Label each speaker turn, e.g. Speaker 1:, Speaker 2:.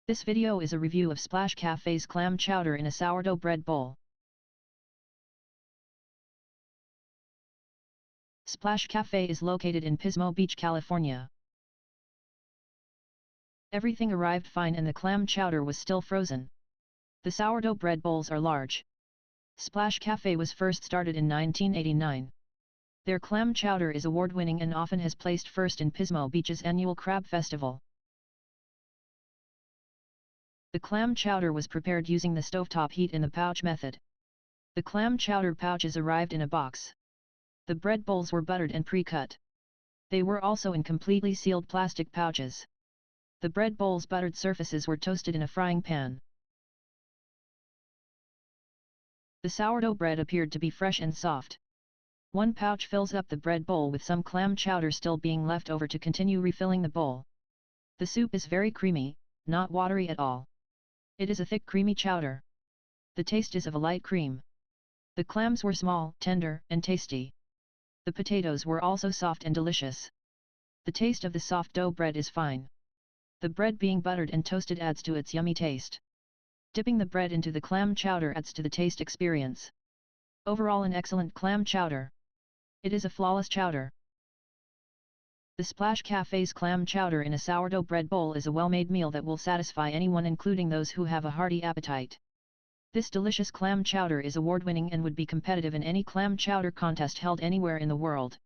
Speaker 1: This video is a review of Splash Cafe's clam chowder in a sourdough bread bowl. Splash Cafe is located in Pismo Beach, California. Everything arrived fine and the clam chowder was still frozen. The sourdough bread bowls are large. Splash Cafe was first started in 1989. Their clam chowder is award-winning and often has placed first in Pismo Beach's annual crab festival. The clam chowder was prepared using the stovetop heat in the pouch method. The clam chowder pouches arrived in a box. The bread bowls were buttered and pre-cut. They were also in completely sealed plastic pouches. The bread bowls' buttered surfaces were toasted in a frying pan. The sourdough bread appeared to be fresh and soft. One pouch fills up the bread bowl with some clam chowder still being left over to continue refilling the bowl. The soup is very creamy, not watery at all. It is a thick creamy chowder. The taste is of a light cream. The clams were small, tender, and tasty. The potatoes were also soft and delicious. The taste of the soft dough bread is fine. The bread being buttered and toasted adds to its yummy taste. Dipping the bread into the clam chowder adds to the taste experience. Overall an excellent clam chowder. It is a flawless chowder. The Splash Cafe's clam chowder in a sourdough bread bowl is a well-made meal that will satisfy anyone, including those who have a hearty appetite. This delicious clam chowder is award-winning and would be competitive in any clam chowder contest held anywhere in the world.